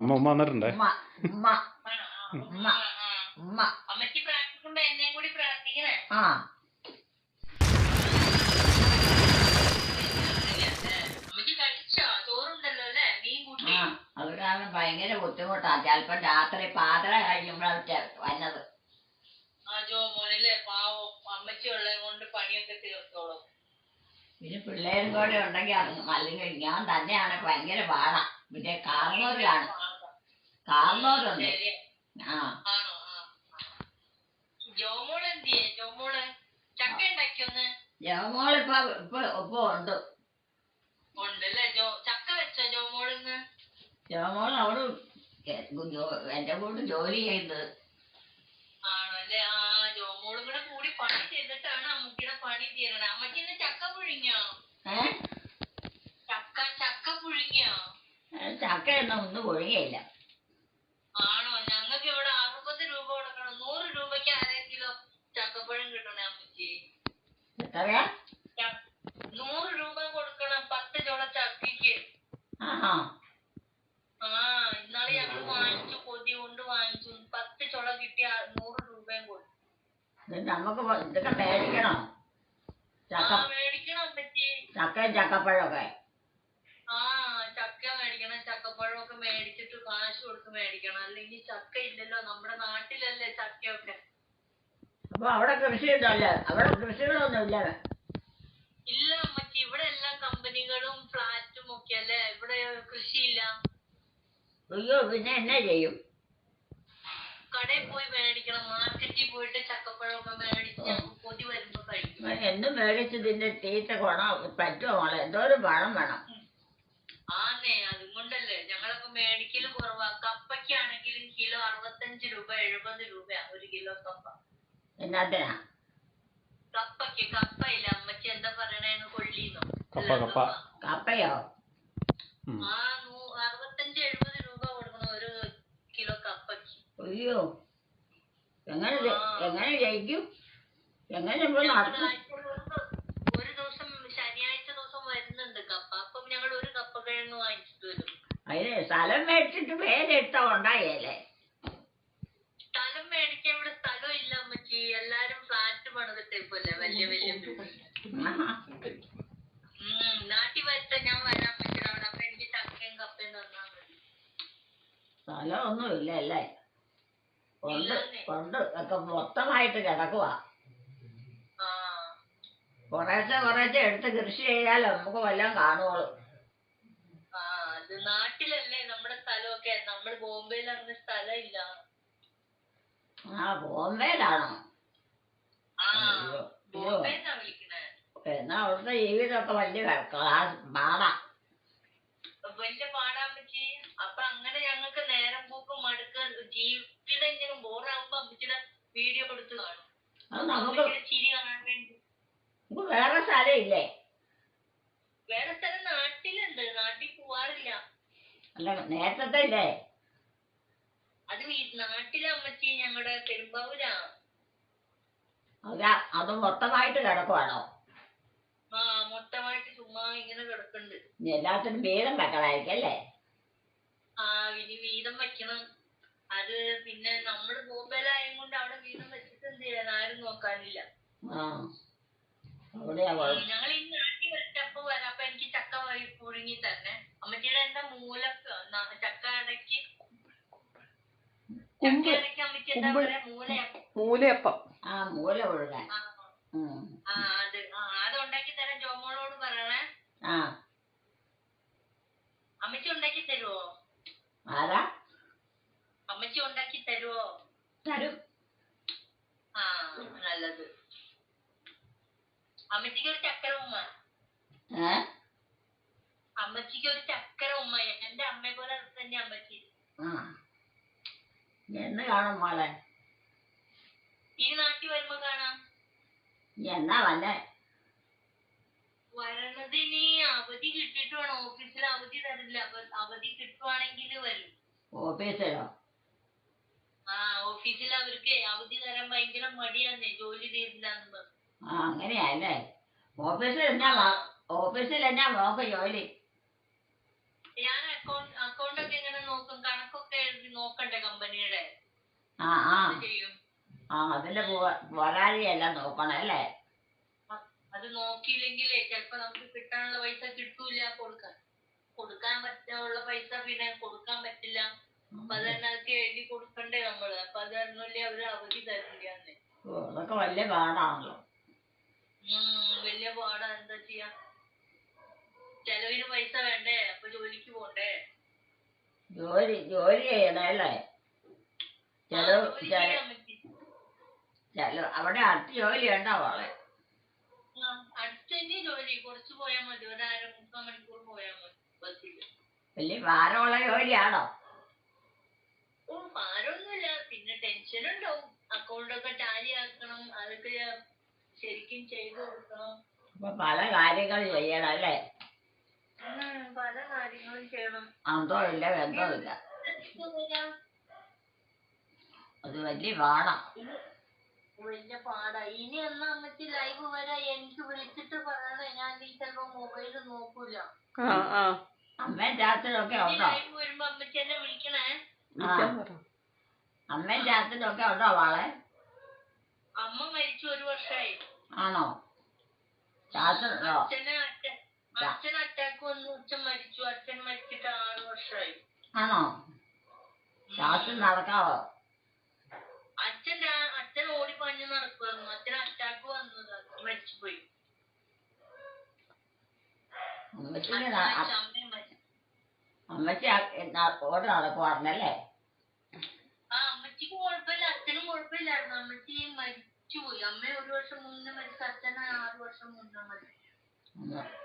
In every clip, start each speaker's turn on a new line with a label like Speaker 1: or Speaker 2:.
Speaker 1: ഉമ്മ ഉമ്മ വന്നിട്ടുണ്ടേ.
Speaker 2: ഉമ്മ ഉമ്മ ഉമ്മ ഉമ്മ
Speaker 3: അമ്മച്ചി പ്രാർത്ഥിക്കുമ്പോ എന്നെയും കൂടി പ്രാർത്ഥിക്കണേ.
Speaker 2: ആ
Speaker 3: അമ്മച്ചി കഴിച്ചോ? ചോറുണ്ടല്ലോ അല്ലേ? മീൻ കൂട്ടി.
Speaker 2: ആ അവരാണ് ഭയങ്കര ബുദ്ധിമുട്ടാണ്. ചിലപ്പോ രാത്രി പാതിര കഴിയുമ്പോഴാണ് വന്നത്.
Speaker 3: ആ മോനല്ലേ പാവം. അമ്മച്ചി ഉള്ളത് കൊണ്ട് പണിയൊക്കെ തീർത്തോളും.
Speaker 2: പിന്നെ പിള്ളേരും കൂടെ ഉണ്ടെങ്കിൽ അല്ലെങ്കിൽ ഞാൻ തന്നെയാണ് ഭയങ്കര പാടാ. പിന്നെ കാർന്നോരാണ് കാർന്നോരുണ്ട്.
Speaker 3: ശരി.
Speaker 2: ആ
Speaker 3: ആണോ? ജോമോള് എന്തിയേ? ജോമോള് ചക്ക ഉണ്ടാക്കിയൊന്ന്.
Speaker 2: ജവമോളിപ്പോ ഇപ്പൊ ഉണ്ട്.
Speaker 3: ഉണ്ടല്ലേ? ചക്ക വെച്ചോ ജോമോളിന്ന്?
Speaker 2: ജവമോൾ അവള് എന്റെ കൂടെ ജോലി ചെയ്യുന്നത്.
Speaker 3: ആണല്ലേ? ആ ജോമോളും കൂടെ കൂടി പണി ചെയ്തിട്ടാണ് അമ്മച്ചിയുടെ പണി തീരണേ. അമ്മച്ചിന്ന് ചക്ക പുഴുങ്ങിയോ? ചക്ക പുഴുങ്ങിയോ?
Speaker 2: ചക്കയൊന്നും ഒന്നും ഒഴുകയില്ല.
Speaker 3: ആണോ? ഞങ്ങൾക്ക് ഇവിടെ 60 രൂപ കൊടുക്കണം. 100 രൂപയ്ക്ക് 1/2 കിലോ ചക്കപ്പഴം കിട്ടണേ അമ്മച്ചി.
Speaker 2: എത്രയാ?
Speaker 3: 100 രൂപ കൊടുക്കണം 10 ചോള ചക്കയ്ക്ക്.
Speaker 2: ആഹാ
Speaker 3: ഇന്നാളെ ഞങ്ങള് വാങ്ങിച്ചു, കൊതി കൊണ്ട് വാങ്ങിച്ചു. 10 ചോള കിട്ടിയ 100 രൂപയും കൊടുത്തു.
Speaker 2: നമുക്ക് ഇതൊക്കെ മേടിക്കണോ?
Speaker 3: മേടിക്കണം അമ്മച്ചി.
Speaker 2: ചക്കയും ചക്കപ്പഴമൊക്കെ.
Speaker 3: ചക്ക മേടിക്കണം. ചക്കപ്പഴമൊക്കെ മേടിച്ചിട്ട് കാശ് കൊടുത്ത് മേടിക്കണം. അല്ലെങ്കിൽ ചക്ക ഇല്ലല്ലോ നമ്മുടെ നാട്ടിലല്ലേ ചക്കയൊക്കെ.
Speaker 2: അപ്പൊ അവിടെ കൃഷിയുണ്ടല്ലേ? അവിടെ കൃഷികളൊന്നും ഇല്ല.
Speaker 3: ഇല്ല അമ്മച്ചി, ഇവിടെ എല്ലാം കമ്പനികളും ഫ്ലാറ്റും ഒക്കെ അല്ലേ. ഇവിടെ കൃഷിയില്ല.
Speaker 2: അയ്യോ, പിന്നെ എന്നാ ചെയ്യും?
Speaker 3: കടയിൽ പോയി മേടിക്കണം. മാർക്കറ്റിൽ പോയിട്ട് ചക്കപ്പഴമൊക്കെ മേടിച്ച് ഞങ്ങൾക്ക് കൊതി വരുമ്പോ കഴിക്കും.
Speaker 2: എന്തും മേടിച്ച് ഇതിന്റെ തീറ്റ പറ്റുമോ മോളെ? എന്തോരം പണം വേണം.
Speaker 3: അതും കൊണ്ടല്ലേ ഞങ്ങളൊക്കെ മേടിക്കല് കുറവാ. കപ്പയ്ക്കാണെങ്കിലും കിലോ 65 രൂപ 70 രൂപയാ 1 കിലോ കപ്പ.
Speaker 2: എന്നാത്തിനാ?
Speaker 3: കപ്പയില്ല അമ്മച്ചി, എന്താ പറയണേന്ന്, കൊള്ളീന്നോ?
Speaker 2: കപ്പയോ?
Speaker 3: 65-70 രൂപ കൊടുക്കണം 1 കിലോ കപ്പയ്ക്ക്.
Speaker 2: അയ്യോ, എങ്ങനെ ജയിക്കും? എങ്ങനെ
Speaker 3: ഒരു ദിവസം ശനിയാഴ്ച ദിവസം വരുന്നുണ്ട് കപ്പ. അപ്പം ഞങ്ങൾ 1 കപ്പ കിഴങ്ങ് വാങ്ങിച്ചിട്ട് വരും. അതിന്
Speaker 2: സ്ഥലം മേടിച്ചിട്ട് പേരെടുത്ത ഉണ്ടായല്ലേ?
Speaker 3: സ്ഥലം മേടിക്കാൻ ഇവിടെ സ്ഥലം ഇല്ല അമ്മച്ചി. എല്ലാരും ഫ്ലാറ്റ് പണിതിട്ടേപ്പല്ലേ വലിയ വലിയ. നാട്ടിൽ വരട്ടെ, ഞാൻ വരാൻ പറ്റില്ല അവിടെ. അപ്പൊ എനിക്ക് ചക്കയും കപ്പയും തന്നാ മതി.
Speaker 2: സ്ഥലമൊന്നും ഇല്ല അല്ലേ? കൊണ്ട് ഒക്കെ മൊത്തമായിട്ട് കിടക്കുവാ. കുറേശ്ശെ എടുത്ത് കൃഷി ചെയ്യാലോ നമുക്ക് വല്ലതും കാണുവോളൂ.
Speaker 3: അത് നാട്ടിലല്ലേ നമ്മുടെ സ്ഥലമൊക്കെ. നമ്മൾ ബോംബെയിൽ അങ്ങനെ സ്ഥലം ഇല്ല.
Speaker 2: ബോംബെയിലാണോ?
Speaker 3: ബോംബെന്നാ വിളിക്കണേ.
Speaker 2: എന്നാ അവിടുത്തെ ജീവിതമൊക്കെ വലിയ പാടാ.
Speaker 3: വലിയ പാടാമ്മച്ചി. അപ്പൊ അങ്ങനെ ഞങ്ങൾക്ക് നേരം പോക്കും മടുക്ക ജീവിതം ഇങ്ങനെ ബോറാകുമ്പോ അമ്മച്ചിയുടെ വീഡിയോ കൊടുത്ത് കാണും. ചിരി കാണാൻ വേണ്ടി.
Speaker 2: വേറെ സ്ഥലം ഇല്ലേ?
Speaker 3: വേറെ സ്ഥലം നാട്ടിലുണ്ട്. നാട്ടിൽ പോവാറില്ല.
Speaker 2: അല്ല, നേരത്തെ ഇല്ലേ?
Speaker 3: അത് നാട്ടിലെ അമ്മച്ചി, ഞങ്ങളുടെ പെരുമ്പാവൂരാ.
Speaker 2: അത് മൊത്തമായിട്ട് കിടക്കുവാണോ?
Speaker 3: മൊത്തമായിട്ട് ചുമ്മാ ഇങ്ങനെ കിടക്കുന്നുണ്ട്.
Speaker 2: എല്ലാത്തിനും വീതം വെക്കണായിരിക്കും അല്ലേ?
Speaker 3: ഇനി വീതം വെക്കണം. അത് പിന്നെ നമ്മള് ബോംബെയിലായത് കൊണ്ട് അവിടെ വീതം വെച്ചിട്ട് എന്ത് ചെയ്യാൻ, ആരും നോക്കാനില്ല. ഞങ്ങൾ ഈ നാട്ടിൽ വെച്ചപ്പോ വരാം. അപ്പൊ എനിക്ക് ചക്ക പുഴുങ്ങി തന്നെ. അമ്മച്ചിയുടെ എന്താ ചക്ക അടക്കി അമ്മച്ചി എന്താ പറയാ?
Speaker 1: മൂലയപ്പം.
Speaker 2: മൂല ഒഴുകാൻ.
Speaker 3: അത് ഉണ്ടാക്കി തരാൻ ജോമോളോട് പറയണേ. അമ്മച്ചി ഉണ്ടാക്കി തരുവോ?
Speaker 2: ആരാ?
Speaker 3: അമ്മച്ചി ഉണ്ടാക്കി തരുവോ?
Speaker 2: തരും.
Speaker 3: നല്ലത്. അമ്മച്ചിക്ക് ഒരു ചക്കര ഉമ്മ. അമ്മച്ചിക്ക് ഒരു ചക്കര ഉമ്മ. എന്റെ അമ്മയെ പോലെ തന്നെ അമ്മച്ചി.
Speaker 2: എന്ന് കാണും മോളെ?
Speaker 3: ഈ നാട്ടിൽ വരുമ്പോ കാണാം.
Speaker 2: എന്നാ വന്നെ?
Speaker 3: വരണത് ഇനി അവധി കിട്ടിയിട്ട് വേണം. ഓഫീസിൽ അവധി തരില്ല. അവധി കിട്ടുവാണെങ്കിൽ വരും.
Speaker 2: ഓഫീസിലോ?
Speaker 3: ഓഫീസിൽ അവർക്ക് അവധി തരാൻ ഭയങ്കര മടിയാന്നേ. ജോലി തീരില്ല.
Speaker 2: അങ്ങനെയല്ലേ? ഓഫീസിൽ എന്നാ നോക്ക് ജോലി?
Speaker 3: ഞാൻ അക്കൗണ്ട് ഒക്കെ ഇങ്ങനെ നോക്കും. കണക്ക്
Speaker 2: ആ ആ
Speaker 3: എന്ത് ചെയ്യും?
Speaker 2: ആ അതിന്റെ പോരാളിയെല്ലാം നോക്കണം അല്ലേ?
Speaker 3: അത് നോക്കിയില്ലെങ്കിലേ ചിലപ്പോ നമുക്ക് കിട്ടാനുള്ള പൈസ കിട്ടൂല. കൊടുക്കാൻ പറ്റാനുള്ള പൈസ പിന്നെ കൊടുക്കാൻ പറ്റില്ല. അപ്പൊ അത് തന്നെ അതൊക്കെ എഴുതി കൊടുക്കണ്ടേ നമ്മള്. അപ്പൊ അത് കാരണമല്ലേ അവര് അവധി തരില്ലാന്ന്.
Speaker 2: ഓ അതൊക്കെ വലിയ പാടാണല്ലോ.
Speaker 3: വലിയ പാടാ. എന്താ ചെയ്യാ? ചെലവിന് പൈസ വേണ്ടേ? അപ്പൊ ജോലിക്ക് പോണ്ടേ?
Speaker 2: ജോലി ചെയ്യണം അല്ലേ? ചെലവ്
Speaker 3: ജോലി ചെയ്യാൻ പറ്റി.
Speaker 2: അവിടെ അടുത്ത് ജോലി ഉണ്ടോ അവളെ?
Speaker 3: അടുത്ത് തന്നെ ജോലി. കുറച്ച് പോയാൽ മതി. 1.5-3 മണിക്കൂർ പോയാൽ മതി ബസ്സില്.
Speaker 2: വലിയ ഭാരമുള്ള ജോലിയാണോ?
Speaker 3: ഓ ഭാരമൊന്നുമില്ല. പിന്നെ ടെൻഷൻ ഉണ്ടാവും. അക്കൗണ്ടൊക്കെ ടാലി ആക്കണം. അതൊക്കെ ശരിക്കും ചെയ്തു കൊടുക്കണം.
Speaker 2: അപ്പൊ പല കാര്യങ്ങൾ ചെയ്യണം അല്ലേ?
Speaker 3: പല കാര്യങ്ങളും ചെയ്യണം.
Speaker 2: അന്തോ ഇല്ല ബന്ധോ ഇല്ല. അത് വലിയ പാടാ.
Speaker 3: വലിയ പാടാ. ഇനി എന്നാ അമ്മച്ചി ലൈവ് വരാ എനിക്ക് വിളിച്ചിട്ട് പറയണേ. ഞാൻ ഈ ചിലപ്പോ മൊബൈല് നോക്കൂല.
Speaker 2: അമ്മയും ചാച്ചനൊക്കെ ഉണ്ടോ?
Speaker 3: ലൈവ് വരുമ്പോ അമ്മച്ചി എന്നെ വിളിക്കണേ.
Speaker 2: അമ്മയും ചാച്ചനൊക്കെ ഉണ്ടോ വാളെ?
Speaker 3: അമ്മ മരിച്ചു 1 വർഷമായി.
Speaker 2: ആണോ? ചാച്ചനുണ്ടോ?
Speaker 3: അച്ഛൻ അറ്റാക്ക് വന്നു. അച്ഛൻ മരിച്ചു. അച്ഛൻ മരിച്ചിട്ട് 6 വർഷമായി.
Speaker 2: ആണോ? ചാച്ചൻ നടക്കാവോ?
Speaker 3: അച്ഛൻ ഓടിപ്പഞ്ഞ് നടക്കുമായിരുന്നു. അച്ഛൻ അറ്റാക്ക് വന്നത്. മരിച്ചുപോയി.
Speaker 2: അമ്മച്ചി ഓടി നടക്കുവായിരുന്നല്ലേ?
Speaker 3: അമ്മച്ചിക്ക് കുഴപ്പമില്ല. അച്ഛനും കുഴപ്പമില്ലായിരുന്നു. അമ്മച്ചി മരിച്ചുപോയി. അമ്മ 1 വർഷം മുന്നേ മരിച്ചു. അച്ഛൻ 6 വർഷം മുന്നേ മരിച്ചു.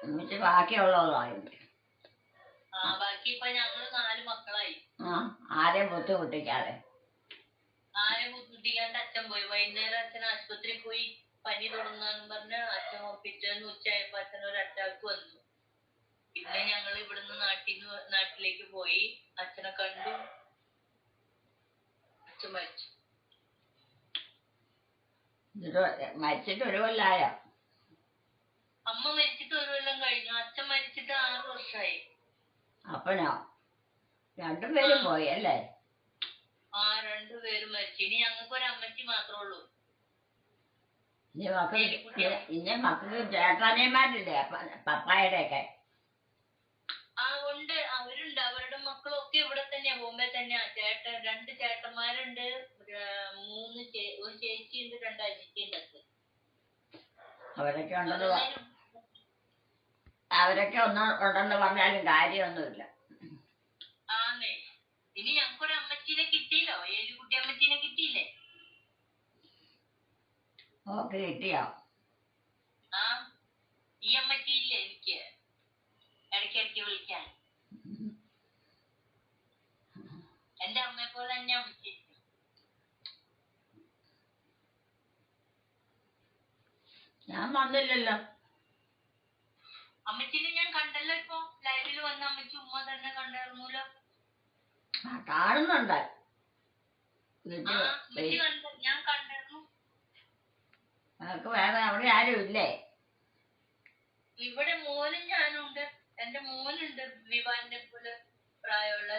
Speaker 2: അമ്മച്ചി ബാക്കിയുള്ളതായിരുന്നു.
Speaker 3: ബാക്കി ഇപ്പൊ ഞങ്ങള് 4 മക്കളായി.
Speaker 2: ആരെയും ബുദ്ധിമുട്ടിക്കാതെ.
Speaker 3: ആരെയും ബുദ്ധിമുട്ടിക്കാണ്ട് അച്ഛൻ പോയി. വൈകുന്നേരം അച്ഛൻ ആശുപത്രിയിൽ പോയി പനി തുടങ്ങാന്ന് പറഞ്ഞ് അച്ഛൻ പിറ്റേന്ന് ഉച്ചയായപ്പോ അച്ഛനൊരു അറ്റാക്ക് വന്നു. പിന്നെ ഞങ്ങൾ ഇവിടുന്ന് നാട്ടിലേക്ക് പോയി. അച്ഛനെ കണ്ടു. അച്ഛൻ മരിച്ചു.
Speaker 2: മരിച്ചിട്ട് 1 കൊല്ലായോ?
Speaker 3: അമ്മ മരിച്ചിട്ട് 1 കൊല്ലം കഴിഞ്ഞു. അച്ഛൻ മരിച്ചിട്ട് 6 വർഷമായി.
Speaker 2: അപ്പനോ? 2 പേരും പോയി അല്ലേ?
Speaker 3: 2 പേരും മരിച്ചു. ഇനി ഞങ്ങൾക്ക് ഒരു അമ്മച്ചി മാത്രമേ ഉള്ളൂ.
Speaker 2: ഇനി മക്കൾക്ക് ചേട്ടാനിയന്മാരില്ലേ പപ്പായുടെ ഒക്കെ?
Speaker 3: ഉണ്ട്. അവരുണ്ട്. അവരുടെ മക്കളൊക്കെ ഇവിടെ തന്നെയാ. ബോംബെ തന്നെയാ. 2 ചേട്ടന്മാരുണ്ട്. 1 ചേച്ചിയുണ്ട്. 2 അനിയത്തിയുണ്ട്.
Speaker 2: അവരൊക്കെ ഉണ്ടെന്ന് പറഞ്ഞാലും കാര്യമൊന്നുമില്ല.
Speaker 3: ആന്നേ. ഇനി ഞങ്ങൾക്കൊരു അമ്മച്ചീനെ കിട്ടിയില്ലോ. ഏലിക്കുട്ടി അമ്മച്ചീനെ കിട്ടിയില്ലേ?
Speaker 2: ഓക്കെ കിട്ടിയോ?
Speaker 3: ഈ അമ്മച്ചി ഇല്ലേ എനിക്ക് ഇടയ്ക്കിടയ്ക്ക് വിളിക്കാൻ. എന്റെ അമ്മയെ പോലെ തന്നെ അമ്മച്ചി.
Speaker 2: ഞാൻ വന്നില്ലല്ലോ.
Speaker 3: അമ്മച്ചീനെ ഞാൻ കണ്ടല്ലോ. ഇപ്പൊ ലൈവില് വന്ന അമ്മച്ചി ഉമ്മ തന്നെ കണ്ടായിരുന്നല്ലോ.
Speaker 2: കാണുന്നുണ്ട്.
Speaker 3: ഞാൻ കണ്ടായിരുന്നു.
Speaker 2: നിനക്ക് വേറെ അവിടെ ആരും ഇല്ലേ?
Speaker 3: ഇവിടെ മോനും ഞാനുണ്ട്. എന്റെ മോനുണ്ട്. വിവാന്റെ പോലെ പ്രായമുള്ള.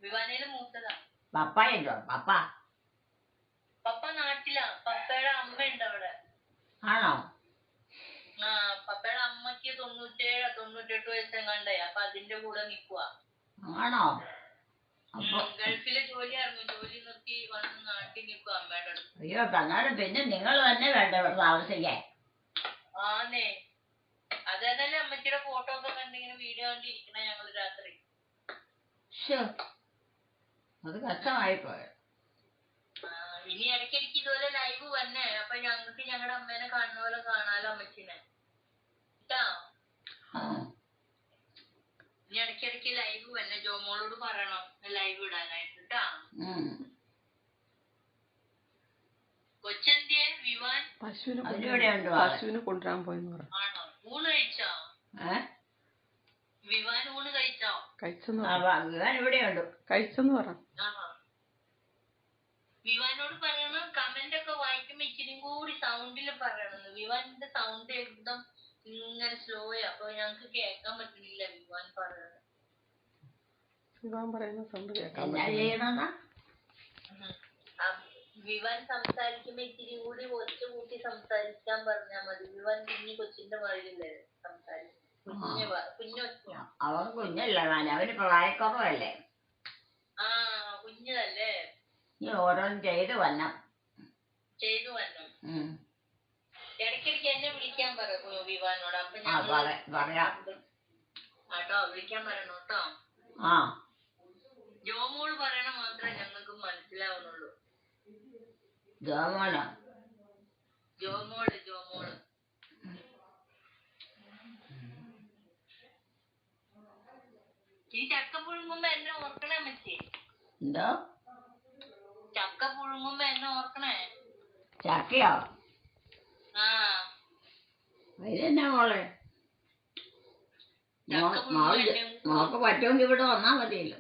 Speaker 3: വിവാനയില് മൂത്തതാ.
Speaker 2: പപ്പയുണ്ടോ? പപ്പ
Speaker 3: നാട്ടിലാ. പപ്പയുടെ അമ്മ ഉണ്ട് അവിടെ.
Speaker 2: ആണോ?
Speaker 3: പപ്പയുടെ അമ്മക്ക് 97-98 വയസ്സെങ്ങാണ്ടായി. അപ്പൊ അതിന്റെ കൂടെ നിക്കുവാ.
Speaker 2: ആണോ?
Speaker 3: ഗൾഫിലെ ജോലിയായിരുന്നു. ജോലി നിർത്തി വന്ന് നാട്ടിൽ നിൽക്കുക അമ്മയുടെ അടുത്ത്.
Speaker 2: അയ്യോ തന്നാലും പിന്നെ നിങ്ങൾ തന്നെ വേണ്ട ഇവിടെ താമസിക്കാൻ.
Speaker 3: ആന്നേ. അത് തന്നെയല്ലേ അമ്മച്ചിയുടെ ഫോട്ടോ ഒക്കെ കണ്ടിങ്ങനെ വീഡിയോ കണ്ടിരിക്കണ ഞങ്ങള് രാത്രി.
Speaker 2: അത് കഷ്ടമായി പോയത്.
Speaker 3: ഇനി ഇടയ്ക്കിടയ്ക്ക് ഇതുപോലെ ലൈവ് വന്നേ. അപ്പൊ ഞങ്ങൾക്ക് ഞങ്ങളുടെ അമ്മേനെ കാണുന്ന പോലെ കാണാലോ അമ്മച്ചിനെ. കേട്ടാ? ഇനി ഇടയ്ക്കിടയ്ക്ക് ലൈവ് വന്നെ. ജോമോളോട് പറയണം ലൈവ് ഇടാനായിട്ട്. കേട്ടാ? കൊച്ചെന്തിയെ? വിവാൻ
Speaker 1: പശുവിനെ കൊണ്ടുവരാൻ പോയെന്ന് പറഞ്ഞു.
Speaker 3: ആണോ? ഊണ് കഴിച്ചോ? വിവാൻ ഊണ് കഴിച്ചോ?
Speaker 1: കഴിച്ചെന്ന് പറഞ്ഞു.
Speaker 3: വിവാനോട് പറയണം കമന്റ് ഒക്കെ വായിക്കുമ്പോ ഇച്ചിരി കൂടി സൗണ്ടിൽ പറയണമെന്ന്. വിവാനിന്റെ സൗണ്ട് एकदम ഇങ്ങനെ സ്ലോയാ. അപ്പൊ ഞങ്ങക്ക് കേൾക്കാൻ പറ്റുന്നില്ല വിവാൻ പറയണത്.
Speaker 1: വിവാൻ പറയുന്ന സൗണ്ട് കേൾക്കാൻ
Speaker 2: പറ്റില്ല.
Speaker 3: വിവാൻ സംസാരിക്കുമ്പോ ഇത്തിരി കൂടി ഒച്ച കൂട്ടി സംസാരിക്കാൻ പറഞ്ഞാ മതി. വിവാൻ കൊച്ചിന്റെ മാതിരിയല്ലേ സംസാരിക്കും. കുഞ്ഞൊച്ച.
Speaker 2: അവൻ കുഞ്ഞല്ല അവന് പ്രായക്കുറവല്ലേ.
Speaker 3: ആ കുഞ്ഞതല്ലേ.
Speaker 2: നീ ഓരോന്നും ചെയ്തു വരണം.
Speaker 3: ഇടയ്ക്കിടയ്ക്ക് എന്നെ വിളിക്കാൻ പറ വിവാനോട്. അപ്പൊ
Speaker 2: പറയാം
Speaker 3: കേട്ടോ, വിളിക്കാൻ പറയണോ കേട്ടോ.
Speaker 2: ആ
Speaker 3: ജോമോള് പറയണ മാത്രമേ ഞങ്ങൾക്ക് മനസ്സിലാവുന്നുള്ളൂ.
Speaker 2: ജോമോളോ?
Speaker 3: ജോമോള്. ഈ ചക്ക പുഴുങ്ങുമ്പോ എന്നെ ഓർക്കണേ അമ്മച്ചി.
Speaker 2: എന്തോ?
Speaker 3: ചക്ക പുഴുങ്ങുമ്പോ എന്നെ ഓർക്കണേ.
Speaker 2: ചക്കയോ?
Speaker 3: ആ
Speaker 2: ഇതെന്നാ മോളെ? മോക്ക് പറ്റുമെങ്കിൽ ഇവിടെ വന്നാ മതിയല്ലോ.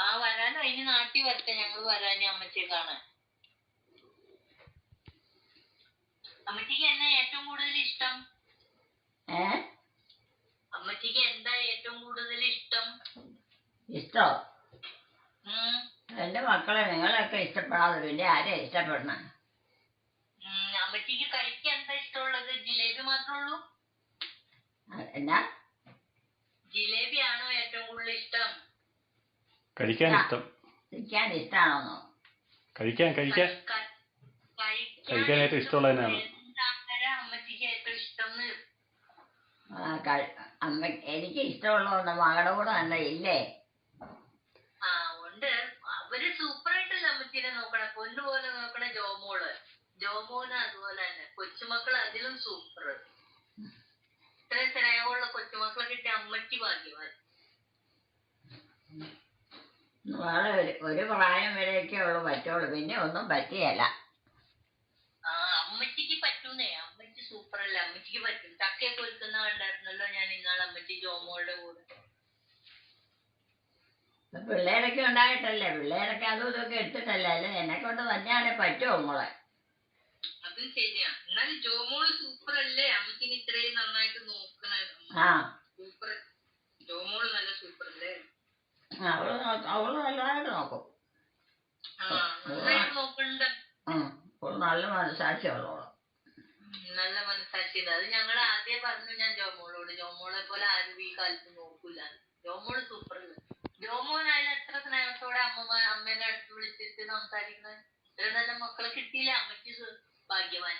Speaker 3: ആ വരാനോ, ഇനി നാട്ടിൽ വരട്ടെ ഞങ്ങള് വരാന് അമ്മച്ചിയെ കാണാൻ. അമ്മച്ചിക്ക് എന്നാ ഏറ്റവും കൂടുതൽ ഇഷ്ടം? അമ്മച്ചിക്ക് എന്താ ഏറ്റവും കൂടുതൽ ഇഷ്ടം?
Speaker 2: ഇഷ്ടോ? എന്റെ മക്കളെ നിങ്ങളെയൊക്കെ ഇഷ്ടപ്പെടാതെ പിന്നെ ആരെയാ ഇഷ്ടപ്പെടണ?
Speaker 3: അമ്മച്ചിക്ക് കഴിക്കാൻ എന്താ ഇഷ്ടമുള്ളത്? ജിലേബി മാത്രമേ ഉള്ളൂ?
Speaker 2: എന്നാ?
Speaker 3: ജിലേബിയാണോ ഏറ്റവും കൂടുതൽ ഇഷ്ടം?
Speaker 4: കഴിക്കാൻ
Speaker 2: ഇഷ്ടാണോന്നോ?
Speaker 4: കഴിക്കാൻ ഏറ്റവും ഇഷ്ടമുള്ള തന്നെയാണ്.
Speaker 3: അമ്മച്ചിക്ക് ഏറ്റവും ഇഷ്ടം?
Speaker 2: എനിക്ക് ഇഷ്ടമുള്ളതുകൊണ്ട് മകളുടെ കൂടെ നല്ല ഇല്ലേ?
Speaker 3: ആ ഉണ്ട്. അവര് സൂപ്പറായിട്ടല്ല അമ്മച്ചിനെ നോക്കണേ. പൊന്നുപോലെ നോക്കണേ ജോമോന് അതുപോലെ തന്നെ. കൊച്ചുമക്കൾ അതിലും സൂപ്പർ. ഇത്രയും സ്നേഹമുള്ള കൊച്ചുമക്കളെ കിട്ടിയ അമ്മച്ചി ഭാഗ്യവാൻ.
Speaker 2: ഒരു പ്രായം വരെയൊക്കെ ഉള്ളു പറ്റുള്ളൂ, പിന്നെ ഒന്നും പറ്റിയല്ല.
Speaker 3: ആ അമ്മച്ചിക്ക് പറ്റൂന്നേ. അമ്മച്ചി സൂപ്പറല്ലേ, അമ്മച്ചിക്ക് പറ്റും. ചക്കയൊക്കെ ഒരുക്കുന്ന കണ്ടായിരുന്നല്ലോ ഞാൻ ഇന്നാൾ അമ്മച്ചി ജോമോളുടെ കൂടെ.
Speaker 2: പിള്ളേരൊക്കെ ഉണ്ടായിട്ടല്ലേ, പിള്ളേരൊക്കെ അതും ഇതൊക്കെ എടുത്തിട്ടല്ലേ. അല്ലേ എന്നെ കൊണ്ട് തന്നെയാണെ പറ്റുമോ മോളെ?
Speaker 3: അതും ശരിയാ. എന്നാലും ജോമോള് സൂപ്പർ അല്ലേ, അമ്മച്ചിന് ഇത്രയും നന്നായിട്ട് നോക്കണേ. സൂപ്പർ. ജോമോള് നല്ല സൂപ്പർ അല്ലേ?
Speaker 2: അവള് നല്ലതായിട്ട് നോക്കും.
Speaker 3: നോക്കണ്ട.
Speaker 2: നല്ല മനസ്സാക്ഷിയുള്ളവള്.
Speaker 3: നല്ല മനസ്സാക്ഷി. അത് ഞങ്ങൾ ആദ്യം പറഞ്ഞു ഞാൻ ജോമോളോട്. ജോമോളെ പോലെ ആരും ഈ കാലത്ത് നോക്കൂല. ജോമോള് സൂപ്പർ. ജോമോനായാലും എത്ര സ്നേഹത്തോടെ അമ്മേനെ അടുത്ത് വിളിച്ചിട്ട് സംസാരിക്കുന്നത്. ഇത്ര നല്ല മക്കളെ കിട്ടിയില്ല. അമ്മച്ചി ഭാഗ്യവാൻ.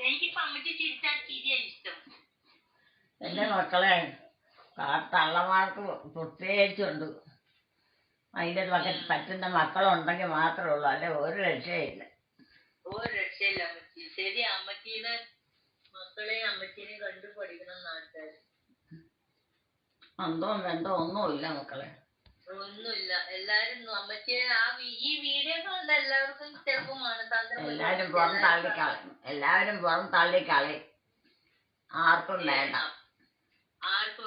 Speaker 3: എനിക്കിപ്പോ അമ്മച്ചി ചിരിച്ചാൽ ചിരിയാ ഇഷ്ടം.
Speaker 2: എന്റെ മക്കളെ തള്ളമാർക്ക് പ്രത്യേകിച്ചുണ്ട്. അതിൻ്റെ പറ്റുന്ന മക്കളുണ്ടെങ്കിൽ മാത്രമേ ഉള്ളൂ, അല്ലെ ഒരു രക്ഷയില്ല.
Speaker 3: ഒരു രക്ഷയില്ല അമ്മച്ചി. ശരി, അമ്മച്ചിയുടെ മക്കളെ അമ്മച്ചിനെ കണ്ടു പഠിക്കണം നാട്ടുകാർ.
Speaker 2: അന്തോ ബന്ധോ ഒന്നുമില്ല മക്കളെ,
Speaker 3: ഒന്നുമില്ല. എല്ലാരും അമ്മച്ചിയെ ഈ വീഡിയോ കണ്ട എല്ലാവർക്കും ചിലപ്പോ മനസാന്തരം.
Speaker 2: എല്ലാവരും പുറം തള്ളിക്കളയും. ആർക്കും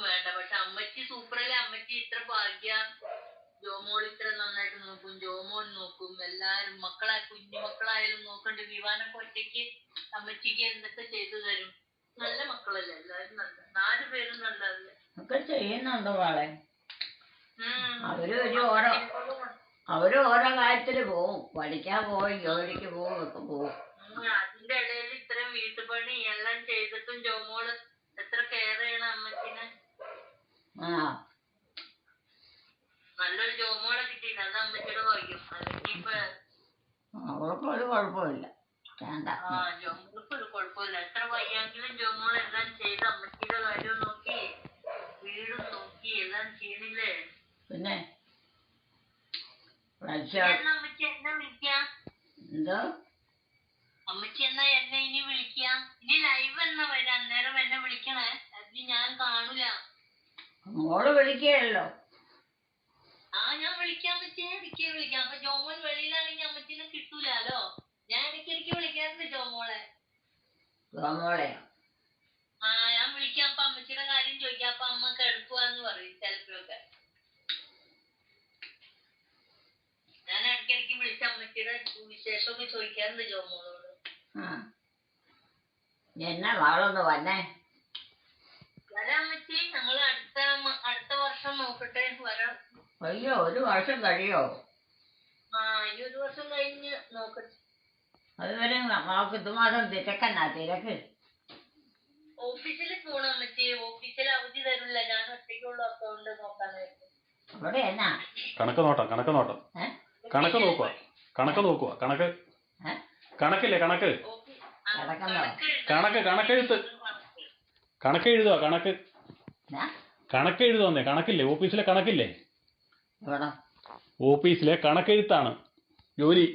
Speaker 2: വേണ്ട.
Speaker 3: പക്ഷെ അമ്മച്ചി സൂപ്പറല്ലേ. അമ്മച്ചി ഇത്ര ഭാഗ്യ. ജോമോൾ ഇത്ര നന്നായിട്ട് നോക്കും, ജോമോൻ നോക്കും. എല്ലാരും കുഞ്ഞു മക്കളായാലും നോക്കണ്ട്. വിവാനൊക്കെ ഒറ്റയ്ക്ക് അമ്മച്ചിക്ക് എന്തൊക്കെ ചെയ്തു തരും. നല്ല മക്കളല്ലേ എല്ലാരും. നല്ല 4 പേരും നല്ലതല്ലേ
Speaker 2: ഒക്കെ ചെയ്യുന്നുണ്ട് മോളെ. അവര് ഓരോ കാര്യത്തിന് പോവും. പഠിക്കാൻ പോവും, ജോലിക്ക് പോവും, ഒക്കെ പോവും.
Speaker 3: അതിന്റെ ഇടയിൽ ഇത്രയും വീട്ടുപണി എല്ലാം ചെയ്തിട്ടും ജോമോള് എത്ര കെയർ ചെയ്യണം അമ്മച്ചിനെ. നല്ലൊരു ജോമോളെ കിട്ടിയിട്ട് അത് അമ്മച്ചിയുടെ ഭാഗ്യം.
Speaker 2: അവൾക്ക് ഒരു കുഴപ്പമില്ല.
Speaker 3: ജോമോൾക്ക് ഒരു കുഴപ്പമില്ല. എത്ര വയ്യെങ്കിലും ജോമോൾ എല്ലാം ചെയ്ത് അമ്മച്ചിയുടെ കാര്യം നോക്കി വീടും നോക്കി എല്ലാം ചെയ്യണില്ലേ.
Speaker 2: പിന്നെ
Speaker 3: അമ്മച്ചി എന്നെ വിളിക്കാം.
Speaker 2: എന്തോ?
Speaker 3: അമ്മച്ചി എന്നാ എന്നെ ഇനി വിളിക്കാം. ഇനി ലൈവ് എന്നാ വരാം, അന്നേരം എന്നെ വിളിക്കണേ. അത് ഞാൻ കാണൂല.
Speaker 2: മോള് വിളിക്കുകയല്ലോ.
Speaker 3: ഞാൻ വിളിക്കാൻ പറ്റിയ ഇടയ്ക്ക് വിളിക്കാം. അപ്പൊ ജോമോൻ വെളിയിലാണെങ്കിൽ അമ്മച്ചിനെ കിട്ടൂലോ. ഞാൻ ഇടയ്ക്കിടയ്ക്ക് വിളിക്കാറുണ്ട് ജോമോളെ. ഞാൻ വിളിക്കാം. അപ്പൊ അമ്മച്ചിയുടെ കാര്യം ചോദിക്കാം. അപ്പൊ അമ്മ കിടക്കുവാന്ന് പറയും ചിലപ്പോഴൊക്കെ. ഞാൻ ഇടയ്ക്കിടയ്ക്ക് വിളിച്ച അമ്മച്ചിയുടെ വിശേഷമൊക്കെ ചോദിക്കാറുണ്ട് ജോമോളോട്.
Speaker 2: എന്നാ മകളൊന്ന് വന്നേ?
Speaker 3: വരാം അമ്മച്ചി. ഞങ്ങള് അടുത്ത വർഷം നോക്കട്ടെ വരാം.
Speaker 2: അയ്യോ 1 വർഷം കഴിയോ?
Speaker 3: ആ ഈ 1 വർഷം കഴിഞ്ഞ് നോക്കട്ടെ.
Speaker 2: അതുവരെ നമുക്ക് ഇതുമാത്രം തിരക്കന്നാ തിരക്ക്.
Speaker 3: ഓഫീസിൽ പോണം അമ്മച്ചി. ഓഫീസിൽ അവധി തരില്ല. ഞാൻ ഒറ്റയ്ക്കുള്ള അക്കൗണ്ട് നോക്കാനായിരുന്നു.
Speaker 2: അവിടെ എന്നാ
Speaker 4: കണക്ക് നോട്ടം കണക്ക് നോക്കുക. കണക്കില്ലേ കണക്ക് കണക്കെഴുത്ത് കണക്കെഴുതുക കണക്കെഴുതുവന്നേ. കണക്കില്ലേ ഓഫീസിലെ കണക്കില്ലേ? ഓഫീസിലെ കണക്കെഴുത്താണ്. ജോലി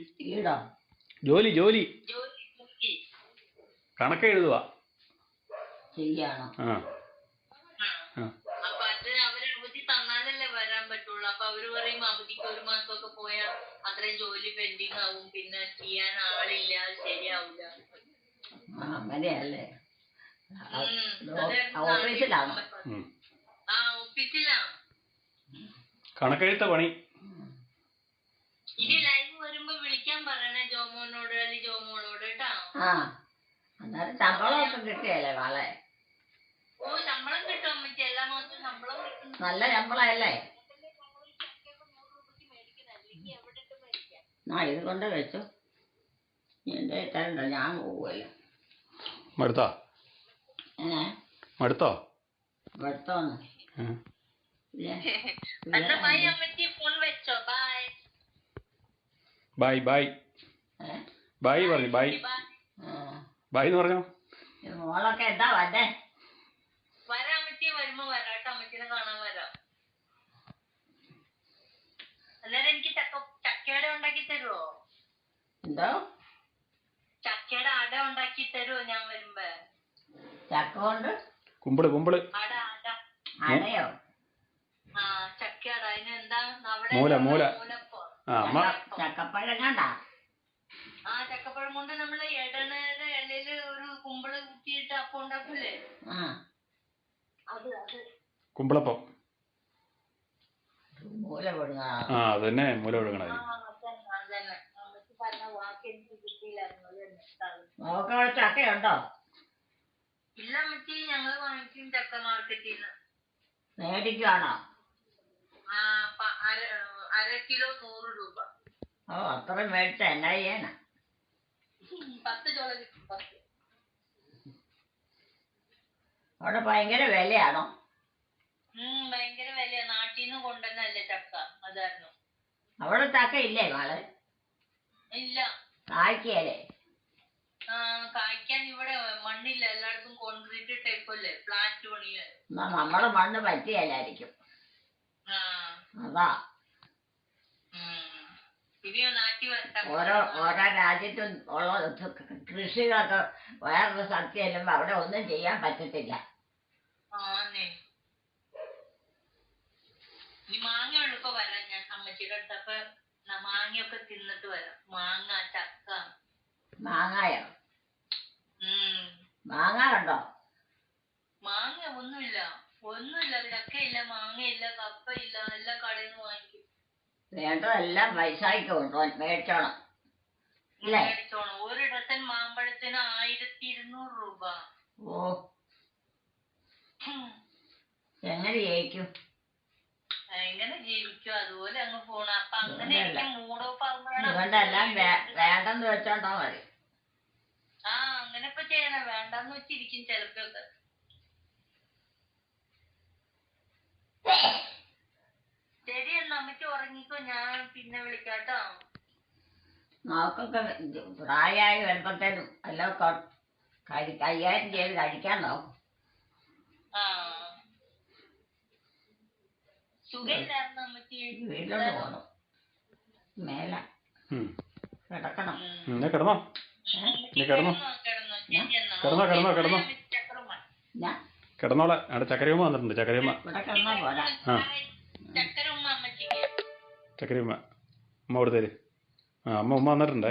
Speaker 4: ജോലി കണക്കെഴുതുക
Speaker 2: ശരിയാണോ?
Speaker 3: അപ്പൊ അത് അവര് അവധി തന്നാലല്ലേ വരാൻ പറ്റുള്ളൂ. അപ്പൊ അവര് പറയും അവധിക്ക് 1 മാസമൊക്കെ പോയാൽ അത്രയും ജോലി പെൻഡിങ് ആവും, പിന്നെ ചെയ്യാൻ ആളില്ല, ശരിയാവൂല.
Speaker 2: അങ്ങനെയല്ലേ? ഓഫീസിലാണോ?
Speaker 3: ആ ഓഫീസിലാ.
Speaker 4: കണക്കെഴുത്ത പണി.
Speaker 3: ഇനി ലൈവ് വരുമ്പോ വിളിക്കാൻ പറയണേ ജോമോനോട് അല്ലെങ്കിൽ ജോമോളോട് കേട്ടോ.
Speaker 2: അന്നേരം ശമ്പളമൊക്കെ കിട്ടിയല്ലേ വാളെ?
Speaker 3: ഓ ശമ്പളം കിട്ടും അമ്മച്ചി. എല്ലാ മാസവും ശമ്പളം കിട്ടും.
Speaker 2: നല്ല ശമ്പളമല്ലേ? ഇത് കൊണ്ട് വെച്ചു. എന്റെ ഇട്ടോ ഞാൻ പോവുമല്ലോ. മടുത്തോന്ന്
Speaker 3: എന്നാ ബൈ അമ്മച്ചി. ഫോൺ വെച്ചോ. ബൈ
Speaker 4: പറഞ്ഞു. ബൈ എന്ന് പറഞ്ഞോ.
Speaker 2: മോളൊക്കെ എന്താ വന്നേ?
Speaker 3: വരാം അമ്മച്ചി. വരുമ്പോ വരാട്ടോ. അമ്മച്ചിനെ കാണാൻ വരാം. അന്നേരം എനിക്ക് ചക്കയുടെ ഉണ്ടാക്കി തരുവോ?
Speaker 2: എന്തോ?
Speaker 3: ചക്കയുടെ അട ഉണ്ടാക്കി തരുവോ ഞാൻ വരുമ്പോ?
Speaker 2: ചക്ക കൊണ്ട്
Speaker 4: കുമ്പിള്
Speaker 2: അടയോ?
Speaker 3: ആ ചക്കയുടെ അതിന് എന്താ
Speaker 4: മൂല
Speaker 2: ചക്കപ്പഴം കണ്ടാ?
Speaker 3: ആ ചക്കപ്പഴം കൊണ്ട് നമ്മള് എടനയുടെ ഇലയില് ഒരു കുമ്പിള് കുത്തിയിട്ട് അപ്പം ഉണ്ടാക്കൂലേ? അത്
Speaker 4: കുമ്പിളപ്പം.
Speaker 2: മൂല പൊടുങ്ങ.
Speaker 4: അതന്നെ മൂല പൊടുങ്ങണ.
Speaker 3: അമ്മച്ചി പറഞ്ഞ വാക്ക് എനിക്ക് കിട്ടിയില്ലായിരുന്നു.
Speaker 2: നോക്കവിടെ ചക്കയുണ്ടോ?
Speaker 3: ഇല്ല അമ്മച്ചി. ഞങ്ങള് വാങ്ങിക്കും ചക്ക മാർക്കറ്റിൽ നിന്ന്.
Speaker 2: മേടിക്കുവാണോ?
Speaker 3: ആ 1/2 കിലോ 100 രൂപ.
Speaker 2: അത്രയും മേടിച്ച എന്നാ ചെയ്യാനാ?
Speaker 3: 10 ചോള കിട്ടും. 10.
Speaker 2: അവിടെ ഭയങ്കര വിലയാണോ?
Speaker 3: ഭയങ്കര വിലയാ. നാട്ടിൽ നിന്ന് കൊണ്ടുവന്നല്ലേ ചക്ക. അതായിരുന്നു.
Speaker 2: അവിടെ ചക്ക ഇല്ലേ മാളെ?
Speaker 3: ഇല്ല.
Speaker 2: കായ്ക്കല്ലേ?
Speaker 3: കായ്ക്കാൻ ഇവിടെ മണ്ണില്ല. എല്ലായിടത്തും കോൺക്രീറ്റ് ടൈപ്പല്ലേ, ഫ്ലാറ്റ് പണിയില്.
Speaker 2: നമ്മുടെ മണ്ണ് പറ്റിയല്ലായിരിക്കും. അതാ ഓരോ രാജ്യത്തും ഉള്ള കൃഷികളൊക്കെ വേറൊരു സ്ഥലത്ത് ചെല്ലുമ്പോ അവിടെ ഒന്നും ചെയ്യാൻ പറ്റത്തില്ല.
Speaker 3: മാങ്ങ ഉള്ളപ്പോ വരാം ഞാൻ അമ്മച്ചിയുടെ അടുത്തപ്പോ. മാങ്ങയൊക്കെ തിന്നിട്ട് വരാം. മാങ്ങ ചക്ക.
Speaker 2: മാങ്ങായോ? മാങ്ങ ഉണ്ടോ?
Speaker 3: മാങ്ങ ഒന്നുമില്ല. ചക്കയില്ല, മാങ്ങയില്ല, കപ്പയില്ല. എല്ലാ കടയിൽ നിന്ന് വാങ്ങിക്കും.
Speaker 2: വേണ്ടതെല്ലാം പൈസയ്ക്ക് കൊണ്ടുപോകാൻ മേടിച്ചോണം.
Speaker 3: മേടിച്ചോണം. 1 ഡസൻ മാമ്പഴത്തിന് 1200 രൂപ.
Speaker 2: എങ്ങനെ ജയിക്കും?
Speaker 3: എങ്ങനെ ജീവിക്കും? അതുപോലെ അങ്ങ് പോണം. അപ്പൊ അങ്ങനെ എനിക്ക് മൂടോഫ് ആകുമ്പോഴാണ്.
Speaker 2: അതുകൊണ്ടെല്ലാം വേണ്ടെന്ന് വെച്ചോണ്ടാ മതി.
Speaker 3: അങ്ങനെ ഇപ്പൊ ചെയ്യണം. വേണ്ടെന്ന് വെച്ചിരിക്കും ചിലപ്പോഴൊക്കെ. ശരി എന്നാ അമ്മച്ചി ഉറങ്ങിക്കോ. ഞാൻ പിന്നെ വിളിക്കാട്ടോ.
Speaker 2: നമുക്കൊക്കെ പ്രായമായി വരുമ്പത്തേനും എല്ലാം കൈകാര്യം ചെയ്ത് കഴിക്കാൻ നോക്കും.
Speaker 3: സുഖമില്ലായിരുന്നു അമ്മച്ചി.
Speaker 2: വീട്ടിലോട്ട് പോകണം. മേല കിടക്കണം.
Speaker 4: കിടന്നോ? കിടന്നോളെ. അവിടെ ചക്കരയമ്മ വന്നിട്ടുണ്ട്. ചക്കരയമ്മ അമ്മ കൊടുത്തേര്. അമ്മ വന്നിട്ടുണ്ടേ.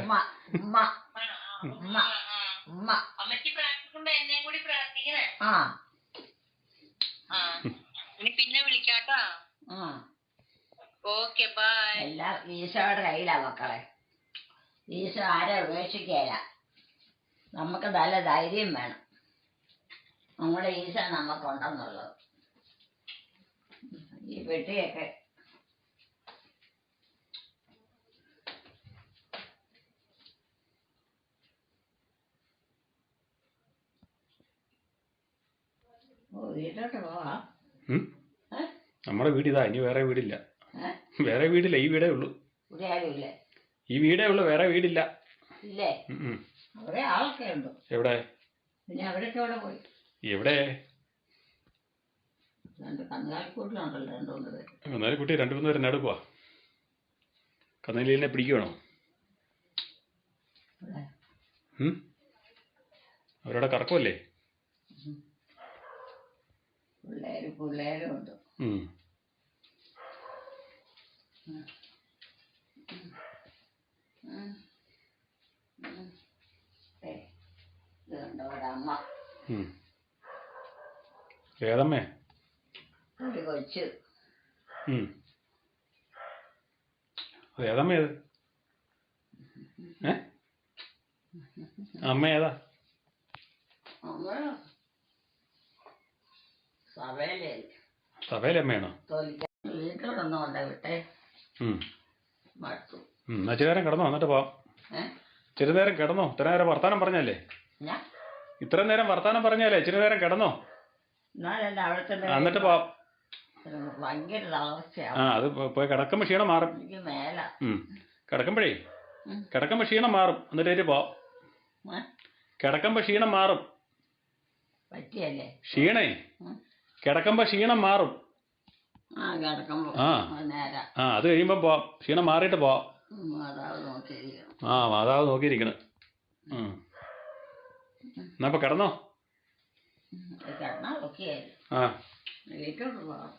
Speaker 3: പിന്നെ വിളിക്കാട്ടോ. Okay bye.
Speaker 2: എല്ലാം ഈശോയുടെ കയ്യിലാ മക്കളെ. ഈശോ ആരെ ഉപേക്ഷിക്കല. നമുക്ക് നല്ല ധൈര്യം വേണം. നമ്മുടെ ഈശോ നമുക്കുണ്ടെന്നുള്ളത്. ഈ പെട്ടിയൊക്കെ വീട്ടിലോട്ട് പോവാം.
Speaker 4: ഉം?
Speaker 2: ഏ?
Speaker 4: നമ്മുടെ വീടിതാ, ഇനി വേറെ വീടില്ല.
Speaker 2: ഏ?
Speaker 4: വേറെ വീടില്ല, ഈ വീടേ ഉള്ളൂ.
Speaker 2: ഇവിടെ ആരുമില്ലേ?
Speaker 4: ഈ വീടേ ഉള്ളൂ, വേറെ വീടില്ല.
Speaker 2: ഇല്ലേ?
Speaker 4: ഉം.
Speaker 2: അവിടെ ആളൊക്കെ ഉണ്ട്.
Speaker 4: എവിടെ?
Speaker 2: പിന്നെ അവരൊക്കെ അവിടെ പോയി.
Speaker 4: എവിടെ?
Speaker 2: രണ്ട് കന്നുകാലിക്കൂട്ടിലുണ്ടല്ലോ 2-3 പേര്.
Speaker 4: എന്നാലും കുട്ടി 2-3 പേര് നടുക്കുവാ. കന്നുകാലിനെ പിടിക്കുവാണോ?
Speaker 2: ഇവിടെ
Speaker 4: അവരവിടെ കറക്കുമല്ലേ?
Speaker 2: പിള്ളേരും ഉണ്ട്. ഇതുണ്ട് ഒരമ്മ,
Speaker 4: ഏതമ്മേ?
Speaker 2: ഒരു കൊച്ച്.
Speaker 4: ഏതമ്മ ഏത്? അമ്മ ഏതാ?
Speaker 2: അമ്മ സഭയിലേ.
Speaker 4: സഭയിലെ അമ്മയാണോ?
Speaker 2: വീട്ടിലൊന്നും ഉണ്ട് വിട്ടെ. മടുത്തു.
Speaker 4: എന്നാ ഇച്ചിരി നേരം കിടന്നോ, എന്നിട്ട് പോവാം. ഇച്ചിരി നേരം കിടന്നോ? ഇത്ര നേരം വർത്താനം പറഞ്ഞല്ലേ? ഇത്ര നേരം വർത്താനം പറഞ്ഞാലേ ഇച്ചിരി നേരം കിടന്നോ, എന്നിട്ട് പോവാം.
Speaker 2: ഭയങ്കര തളർച്ചയാണ്.
Speaker 4: അത് പോയി കിടക്കുമ്പോ ക്ഷീണം മാറും.
Speaker 2: എനിക്ക് മേല
Speaker 4: കിടക്കുമ്പോ ക്ഷീണം മാറും, എന്നിട്ട് പോവാം. കിടക്കുമ്പോ ക്ഷീണം മാറും.
Speaker 2: പറ്റിയല്ലേ?
Speaker 4: ക്ഷീണേ കിടക്കുമ്പോ ക്ഷീണം മാറും.
Speaker 2: കിടക്കുമ്പോ
Speaker 4: അത് കഴിയുമ്പോ പോവാം. ക്ഷീണം മാറിയിട്ട് പോവാം.
Speaker 2: മാതാവ് നോക്കിയിരിക്കണം.
Speaker 4: മാതാവ് നോക്കിയിരിക്കണം. എന്നാ ഇപ്പൊ കിടന്നോ?
Speaker 2: കിടന്നാ നോക്കിയായിരുന്നു. വീട്ടിലോട്ട് പോവാം.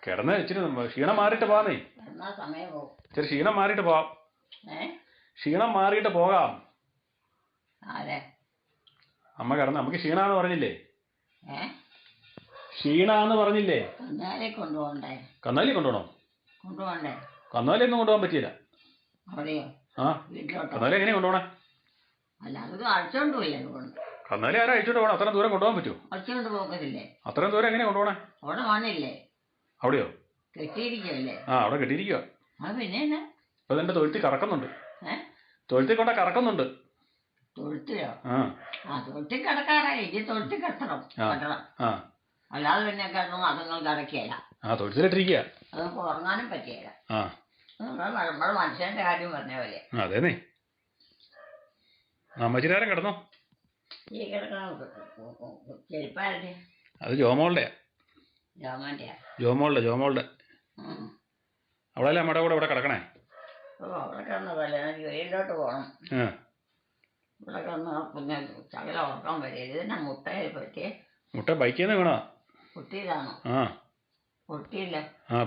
Speaker 4: കിടന്ന് ഇച്ചിരി ക്ഷീണം മാറിയിട്ട് പോവാന്നേ.
Speaker 2: കിടന്നാ സമയം പോകും.
Speaker 4: ഇച്ചിരി ക്ഷീണം മാറിയിട്ട് പോവാം. ക്ഷീണം മാറിയിട്ട് പോകാം. അമ്മ കിടന്ന്, നമുക്ക് ക്ഷീണാന്ന് പറഞ്ഞില്ലേ? ക്ഷീണാന്ന് പറഞ്ഞില്ലേ?
Speaker 2: കന്നാലി കൊണ്ടുപോകണ്ടേ?
Speaker 4: കന്നാലി കൊണ്ടുപോകണോ?
Speaker 2: കൊണ്ടുപോകണ്ടേ?
Speaker 4: കന്നാലി ഒന്നും കൊണ്ടുപോകാൻ പറ്റിയില്ല.
Speaker 2: അവിടെയോ? വീട്ടിലോട്ടോ?
Speaker 4: കന്നാലി എങ്ങനെയാ കൊണ്ടുപോണേ?
Speaker 2: അല്ല, അത് അഴിച്ചോണ്ട് പോയി. അതുകൊണ്ട്
Speaker 4: കന്നാലി ആരാ അഴിച്ചോണ്ട് പോകണം? അത്രയും ദൂരം കൊണ്ടുപോകാൻ പറ്റുമോ?
Speaker 2: അഴിച്ചോണ്ട് പോകത്തില്ലേ?
Speaker 4: അത്രയും ദൂരം എങ്ങനെയാ കൊണ്ടുപോകണേ?
Speaker 2: അവിടെ മണ്ണില്ലേ?
Speaker 4: അവിടെയോ?
Speaker 2: കെട്ടിയിരിക്കുമല്ലേ?
Speaker 4: അവിടെ കെട്ടിയിരിക്കുക.
Speaker 2: അത് പിന്നെ
Speaker 4: ഇപ്പൊ എന്റെ തൊഴുത്തി കറക്കുന്നുണ്ട്. തൊഴുത്തി കൊണ്ട കറക്കുന്നുണ്ട്.
Speaker 2: തൊഴുത്തിലോ? തൊഴുത്തി കിടക്കാറായി. ഇനി തൊഴുത്തി കെട്ടണം. അല്ലാതെ പിന്നെ കിടന്നു അതുങ്ങൾ കിടക്കുകയില്ല.
Speaker 4: തൊഴുത്തിലിട്ടിരിക്കുക.
Speaker 2: അത് ഉറങ്ങാനും പറ്റിയല്ല. നമ്മൾ മനുഷ്യന്റെ കാര്യം പറഞ്ഞ പോലെ.
Speaker 4: അതേന്നേ. അമ്മച്ചിരാരം കിടന്നോ?
Speaker 2: ഈ കിടക്കണ ചെരുപ്പാരുടെ?
Speaker 4: അത് ജോമോളുടെ. ജോമോളുടെ. അവളല്ലേ അമ്മയുടെ കൂടെ ഇവിടെ കിടക്കണേ?
Speaker 2: അവിടെ കിടന്നതല്ലേ, എനിക്ക് വെയിലോട്ട് പോകണം. ഇവിടെ കിടന്ന് പിന്നെ ശകല ഉറക്കാൻ വരെ. ഇതിനെ മുട്ടയെ പറ്റിയേ.
Speaker 4: മുട്ട ബൈക്കിൽ നിന്ന് വീണോ?
Speaker 2: പൊട്ടിയതാണോ? പൊട്ടിയില്ല.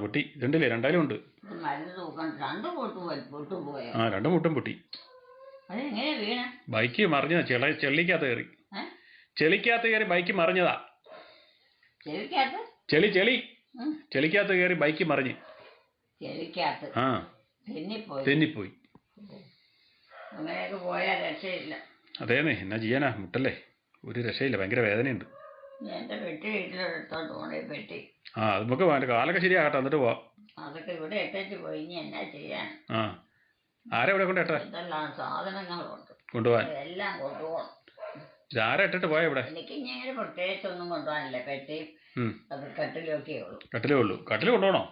Speaker 4: പൊട്ടി. രണ്ടില്ലേ? രണ്ടായാലും ഉണ്ട്.
Speaker 2: മരുന്ന് തൂക്കണം. 2 പൊട്ടു പോയോ?
Speaker 4: 2 മുട്ടും പൊട്ടി.
Speaker 2: അതെങ്ങനെയാ വീണ?
Speaker 4: ബൈക്ക് മറിഞ്ഞതാ. ചെളിക്കകത്ത് കയറി. ചെളിക്കകത്ത് കയറി ബൈക്ക് മറിഞ്ഞതാ. ചെളിക്കകത്ത് കയറി ബൈക്ക് മറിഞ്ഞ്. തെന്നിപ്പോയി.
Speaker 2: അങ്ങനെയൊക്കെ പോയാൽ രക്ഷയില്ല.
Speaker 4: അതേന്നേ, എന്നാ ചെയ്യാനാ? മുട്ടല്ലേ, ഒരു രക്ഷയില്ല. ഭയങ്കര വേദനയുണ്ട്.
Speaker 2: എന്റെ പെട്ടി വീട്ടിലെടുത്തോണ്ട് പോണേ. പെട്ടി
Speaker 4: അത് നമുക്ക് കാലൊക്കെ ശരിയാകട്ടെ, എന്നിട്ട് പോവാം.
Speaker 2: അതൊക്കെ ഇവിടെ ഇട്ടേച്ച് പോയി. ഇനി എന്നാ ചെയ്യാൻ?
Speaker 4: ആരാ ഇവിടെ കൊണ്ട് ഇട്ടെ?
Speaker 2: എന്തെല്ലാം സാധനങ്ങളുണ്ട്
Speaker 4: കൊണ്ടുപോവാൻ.
Speaker 2: എല്ലാം കൊണ്ടുപോകണം.
Speaker 4: ആരാ ഇട്ടിട്ട് പോയാ ഇവിടെ?
Speaker 2: എനിക്ക് ഇങ്ങനെ പ്രത്യേകിച്ചൊന്നും കൊണ്ടുപോകാനില്ല. പെട്ടി അത് കട്ടിലൊക്കെ ഉള്ളൂ.
Speaker 4: കട്ടിലേ ഉള്ളൂ. കട്ടില് കൊണ്ടുപോകണോ?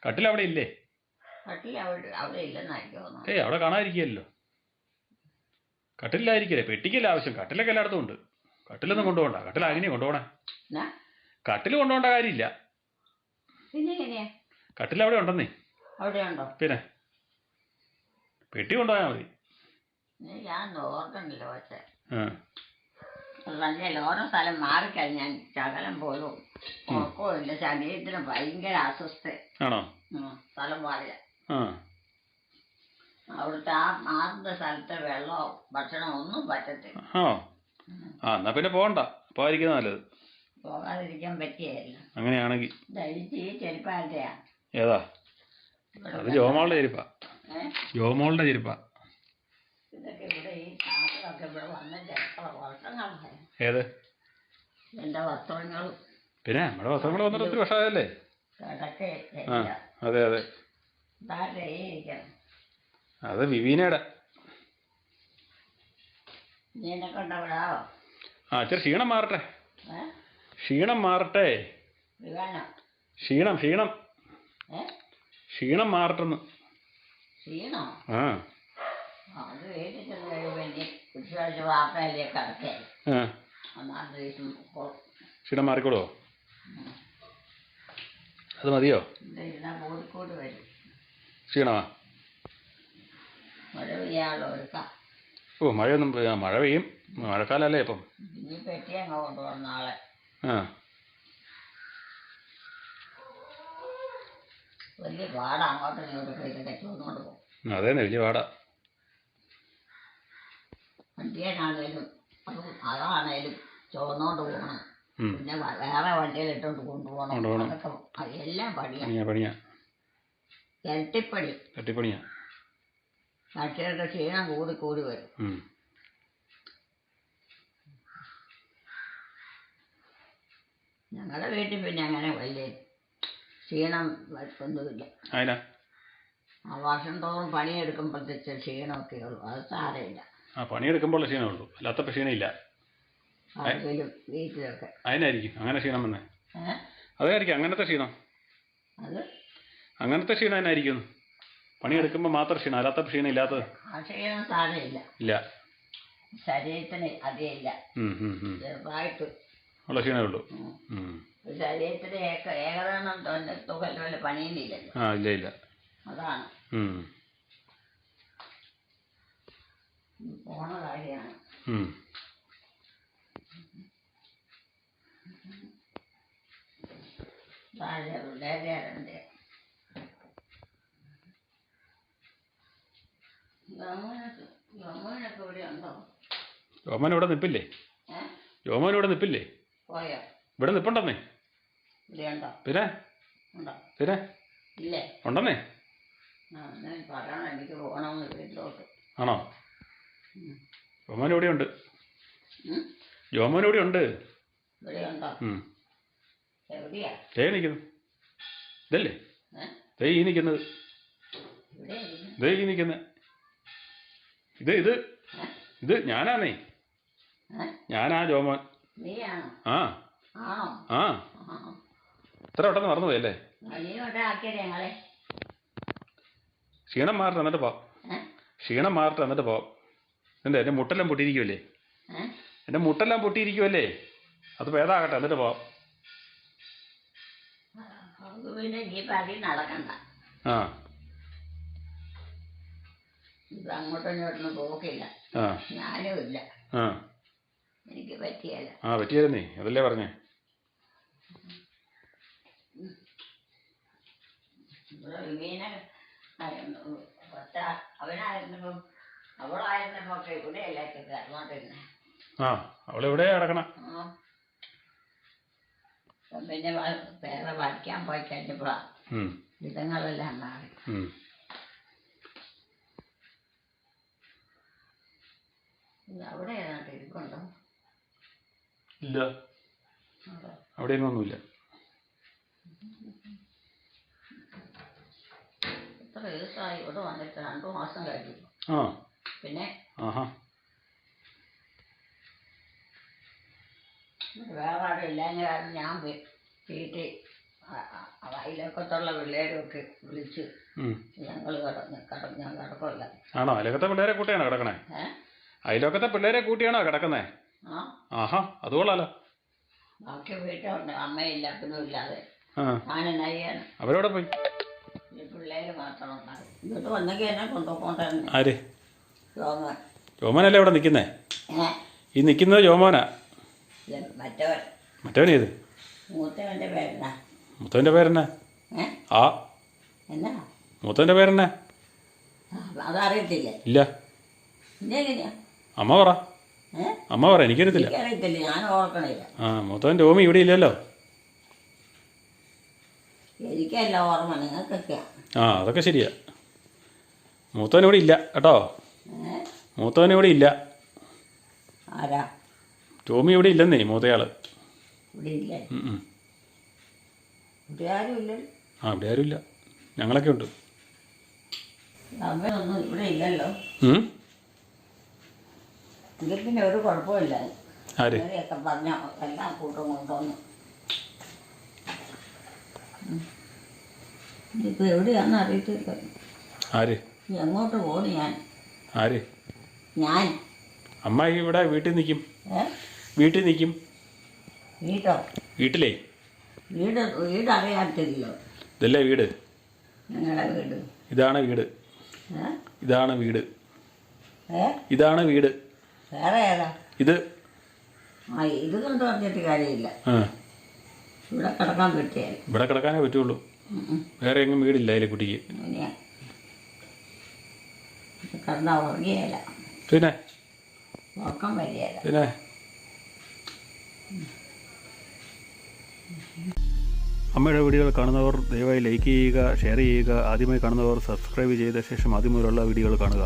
Speaker 4: കട്ടിൽ അവിടെ ഇല്ലേ?
Speaker 2: കട്ടിൽ അവിടെ ഇല്ലെന്നായിരിക്കും.
Speaker 4: അവിടെ കാണാതിരിക്കുകയല്ലോ. കട്ടിലായിരിക്കല്ലേ? പെട്ടിക്കല്ലേ ആവശ്യം? കട്ടിലൊക്കെ എല്ലായിടത്തും ഉണ്ട്. കട്ടിലൊന്നും കൊണ്ടുപോകണ്ട. കട്ടിൽ അങ്ങനെയാ കൊണ്ടുപോകണേ? കട്ടിൽ കൊണ്ടുപോകേണ്ട കാര്യമില്ല.
Speaker 2: പിന്നെ
Speaker 4: കട്ടിൽ അവിടെ ഉണ്ടെന്നേ.
Speaker 2: അവിടെ ഉണ്ടോ?
Speaker 4: പിന്നെ പെട്ടി കൊണ്ടുപോയാൽ മതി.
Speaker 2: ഞാൻ ഓർക്കണ്ടല്ലോ. പക്ഷേ നല്ല ഓരോ സ്ഥലം മാറിക്കഴിഞ്ഞാൽ ശകലം പോലും ഉറക്കമില്ല. ശരീരത്തിന് ഭയങ്കര അസ്വസ്ഥ
Speaker 4: ആണോ?
Speaker 2: സ്ഥലം മാറില്ല. അവിടുത്തെ മാറുന്ന സ്ഥലത്തെ വെള്ളമോ ഭക്ഷണമോ ഒന്നും പറ്റത്തില്ല.
Speaker 4: എന്നാ പിന്നെ പോകണ്ട. പോകാതിരിക്കുന്നത് നല്ലത്.
Speaker 2: പോകാതിരിക്കാൻ പറ്റിയല്ല.
Speaker 4: അങ്ങനെയാണെങ്കിൽ
Speaker 2: ഈ ചെരുപ്പാരുടെയാ?
Speaker 4: ഏതാ? അത് ജോമോളുടെ ചെരുപ്പാ. ജോമോളുടെ ചെരുപ്പാ.
Speaker 2: ഇതൊക്കെ ഇവിടെ ഈ ചാക്കൊക്കെ ഇവിടെ വന്നിട്ട് എത്ര വർഷങ്ങളായി.
Speaker 4: ഏത്?
Speaker 2: എന്റെ വസ്ത്രങ്ങളും.
Speaker 4: പിന്നെ നമ്മുടെ വസ്ത്രങ്ങൾ വന്നിട്ട് 1 വർഷമായല്ലേ? അതെ. അത് വിവീനയുടെ. ഇച്ചിരി ക്ഷീണം മാറട്ടെ.
Speaker 2: വേണം
Speaker 4: ക്ഷീണം ക്ഷീണം
Speaker 2: ഏ
Speaker 4: ക്ഷീണം മാറട്ടെന്ന്.
Speaker 2: ക്ഷീണോ?
Speaker 4: ആ
Speaker 2: അത് വീട്ടിൽ ചെന്ന് കഴിയുമ്പോൾ ഇനി ഉച്ചയാഴ്ച വാർത്തയിലേക്ക് കിടക്കുകയായി.
Speaker 4: ആ
Speaker 2: ഒന്നാമത്തെ ദിവസം
Speaker 4: ക്ഷീണം മാറിക്കോളോ? അത് മതിയോ?
Speaker 2: ഇരുന്നാൽ കൂടിക്കൂടി വരും.
Speaker 4: ക്ഷീണമാ?
Speaker 2: മഴ പെയ്യാനുള്ള ഒരുക്കാം.
Speaker 4: ഓ മഴയൊന്നും മഴ പെയ്യും, മഴക്കാലല്ലേ ഇപ്പം.
Speaker 2: ഇനി പെട്ടി അങ്ങ് കൊണ്ടുപോകണം നാളെ.
Speaker 4: ആ
Speaker 2: വലിയ പാടാ അങ്ങോട്ടും ഇങ്ങോട്ടും ഇതൊക്കെ ചൂന്നുകൊണ്ട് പോകും.
Speaker 4: അതേന്നെ വലിയ പാടാ.
Speaker 2: വണ്ടിയാണേലും അതാണേലും ചുവന്നോണ്ട് പോകണം. പിന്നെ വേറെ വണ്ടിയിലിട്ടോണ്ട് കൊണ്ടുപോകണം. അതൊക്കെ എല്ലാം
Speaker 4: പണിയാ
Speaker 2: ഇരട്ടിപ്പണിയാ. മറ്റേരുടെ ക്ഷീണം കൂടി വരും. ഞങ്ങളുടെ വീട്ടിൽ പിന്നെ അങ്ങനെ വലിയ ക്ഷീണം ഒന്നുമില്ല. ആ വർഷം തോറും പണിയെടുക്കുമ്പോഴത്തെ ക്ഷീണമൊക്കെ ഉള്ളൂ. അത് സാരമില്ല.
Speaker 4: ആ പണിയെടുക്കുമ്പോൾ ക്ഷീണമുള്ളൂ, അല്ലാത്തപ്പോൾ ക്ഷീണമില്ല.
Speaker 2: വീട്ടിലൊക്കെ
Speaker 4: അതിനായിരിക്കും അങ്ങനെ ക്ഷീണം വന്നേ. അതായിരിക്കും അങ്ങനത്തെ ക്ഷീണം. അങ്ങനത്തെ ക്ഷീണം തന്നെയായിരിക്കും. പണിയെടുക്കുമ്പോൾ മാത്രം ക്ഷീണം, അല്ലാത്ത ക്ഷീണം ഇല്ലാത്തത്.
Speaker 2: ആ ക്ഷീണം സാരമില്ല.
Speaker 4: ഇല്ല,
Speaker 2: ശരീരത്തിന് അധികമില്ല. ചെറുതായിട്ട്
Speaker 4: ഉള്ള ക്ഷീണമേ ഉള്ളൂ.
Speaker 2: ശരീരത്തിന് ഏകദേശം തുകല്ല പണിയുന്നില്ലല്ലോ.
Speaker 4: ആ ഇല്ല.
Speaker 2: അതാണ് പോണ കാര്യമാണ്.
Speaker 4: യോമോൻ ഇവിടെ നിൽപ്പില്ലേ? യോമോൻ ഇവിടെ നിൽപ്പില്ലേ?
Speaker 2: പോയോ?
Speaker 4: ഇവിടെ നിൽപ്പുണ്ടെന്നേ. പിന്നെ പിന്നെ
Speaker 2: ഇല്ലേ?
Speaker 4: ഉണ്ടെന്നേ.
Speaker 2: പറയണം, എനിക്ക് പോകണമെന്ന് വീട്ടിലോട്ട്.
Speaker 4: ആണോ? യോമോൻ ഇവിടെ ഉണ്ട്. യോമോൻ ഇവിടെ ഉണ്ട്.
Speaker 2: ഇവിടെ ഉണ്ടോ? എവിടെയാ?
Speaker 4: ദേ നിൽക്കുന്നു. ഇതല്ലേ ദേ ഈ നിൽക്കുന്നത്. ദേ ഈ നിൽക്കുന്നത്. ഇത് ഞാനാന്നേ. ഞാനാ ജോമോൻ. ആ ആ ഇത്ര പെട്ടെന്ന് മറന്നുപോയല്ലേ? ക്ഷീണം മാറട്ടെ എന്നിട്ട് പോവാം. ക്ഷീണം മാറട്ടെ എന്നിട്ട് പോവാം. എൻ്റെ മുട്ടെല്ലാം പൊട്ടിയിരിക്കുമല്ലേ? എൻ്റെ മുട്ടെല്ലാം പൊട്ടിയിരിക്കുമല്ലേ? അത് ഭേദമാകട്ടെ എന്നിട്ട് പോവാം. ആ
Speaker 2: അങ്ങോട്ടും ഇങ്ങോട്ടൊന്നും പോക്കില്ല. ഞാനും ഇല്ല. എനിക്ക് പറ്റിയല്ല.
Speaker 4: പറ്റിയായിരുന്നേ, അതല്ലേ പറഞ്ഞേ.
Speaker 2: അവനായിരുന്നപ്പം അവളായിരുന്നപ്പോ ഇവിടെയല്ലേ അങ്ങോട്ടിരുന്നേ.
Speaker 4: അവളെവിടെ കിടക്കണം.
Speaker 2: പിന്നെ വേറെ പഠിക്കാൻ പോയി കഴിഞ്ഞപ്പോഴാ വിധങ്ങളെല്ലാം മാറി. അവിടെ ഏതാണ്ട് ഇരിക്കുന്നുണ്ടോ?
Speaker 4: ഇല്ല, അവിടെ ഒന്നുമില്ല.
Speaker 2: എത്ര ദിവസമായി ഇവിടെ വന്നിട്ട്? 2 മാസം കഴിഞ്ഞു. പിന്നെ വേറെ ആരും ഇല്ലാഞ്ഞ കാരണം ഞാൻ വീട്ടിൽ അയലൊക്കത്തുള്ള പിള്ളേരൊക്കെ വിളിച്ച് ഞങ്ങൾ ഞാൻ കിടക്കില്ല.
Speaker 4: ആണോ? അയലൊക്കത്തെ പിള്ളേരെ കൂട്ടിയാണോ കിടക്കണേ? അയലൊക്കത്തെ പിള്ളേരെ കൂട്ടിയാണോ കിടക്കുന്നേ? ആഹാ, അത് കൊള്ളാലോ.
Speaker 2: ബാക്കി വീട്ടിലുണ്ട്, അമ്മയില്ല, അപ്പനും ഇല്ലാതെ ഞാനെന്നാ ചെയ്യാൻ?
Speaker 4: അവരോടെ പോയി.
Speaker 2: പിള്ളേര് മാത്രം ഉണ്ടാകും. ഇങ്ങോട്ട് വന്നെങ്കിൽ എന്നെ കൊണ്ടുപോകണ്ടായിരുന്നു.
Speaker 4: ആര്?
Speaker 2: ജോമോൻ.
Speaker 4: ജോമോനല്ലേ ഇവിടെ നിൽക്കുന്നേ? ഈ നിൽക്കുന്നത് ജോമോനാ. മറ്റവനേത്?
Speaker 2: മൂത്തവന്റെ പേരെന്നാ?
Speaker 4: മൂത്തവന്റെ പേരെന്നാ?
Speaker 2: എന്നാ
Speaker 4: മൂത്തവന്റെ പേരെന്നാ?
Speaker 2: അതറിയത്തില്ല.
Speaker 4: ഇല്ല. അമ്മ പറ. അമ്മ പറ, എനിക്കറിയത്തില്ല.
Speaker 2: ഞാൻ ഓർക്കണില്ല.
Speaker 4: മൂത്തവൻ ടോമി ഇവിടെ ഇല്ലല്ലോ.
Speaker 2: എനിക്കല്ല ഓർമ്മ, നിങ്ങൾക്കൊക്കെയാ.
Speaker 4: അതൊക്കെ ശരിയാ. മൂത്തവൻ ഇവിടെ ഇല്ല കേട്ടോ. മൂത്തവൻ ഇവിടെ ഇല്ല.
Speaker 2: ആരാ?
Speaker 4: ടോമി ഇവിടെ ഇല്ലെന്നേ, മൂത്തയാള്.
Speaker 2: ഇവിടെ ഇല്ലേ? ഇവിടെ ആരും ഇല്ല.
Speaker 4: ഇവിടെ ആരും ഇല്ല, ഞങ്ങളൊക്കെ ഉണ്ട്.
Speaker 2: അമ്മയൊന്നും ഇവിടെ ഇല്ലല്ലോ. എങ്കിൽ പിന്നെ ഒരു കുഴപ്പമില്ല.
Speaker 4: ആര്?
Speaker 2: പറഞ്ഞ എല്ലാം കൂട്ടം കൊണ്ടുവന്നു. ഇനിയിപ്പോൾ എവിടെയാണെന്ന് അറിയത്തില്ല.
Speaker 4: ആര്
Speaker 2: എങ്ങോട്ട് പോകുന്നു ഞാൻ?
Speaker 4: ആര്
Speaker 2: ഞാൻ
Speaker 4: അമ്മായി ഇവിടെ വീട്ടിൽ നിൽക്കും. വീട്ടിൽ നിൽക്കും.
Speaker 2: വീട്ടോ?
Speaker 4: വീട്ടിലേ
Speaker 2: വീട് അറിയാത്തില്ലല്ലോ.
Speaker 4: ഇതല്ലേ വീട്?
Speaker 2: നിങ്ങളുടെ വീട്?
Speaker 4: ഇതാണ് വീട്. ഇതാണ് വീട്. ഇതാണ് വീട്.
Speaker 2: വേറെ ഏതാ?
Speaker 4: ഇത്.
Speaker 2: ഇത് കൊണ്ട് പറഞ്ഞിട്ട് കാര്യമില്ല. ഇവിടെ കിടക്കാൻ പറ്റിയാൽ
Speaker 4: ഇവിടെ കിടക്കാനേ പറ്റുള്ളൂ. വേറെ എങ്ങും വീടില്ല അതിലെ കുട്ടിക്ക്.
Speaker 2: കിടന്നാൽ ഉറങ്ങിയല്ല.
Speaker 4: പിന്നെ
Speaker 2: ഉറക്കം വരികയല്ല.
Speaker 4: പിന്നെ അമ്മയുടെ വീഡിയോകൾ കാണുന്നവർ ദയവായി ലൈക്ക് ചെയ്യുക, ഷെയർ ചെയ്യുക. ആദ്യമായി കാണുന്നവർ സബ്സ്ക്രൈബ് ചെയ്ത ശേഷം ആദ്യം മുതലുള്ള വീഡിയോകൾ കാണുക.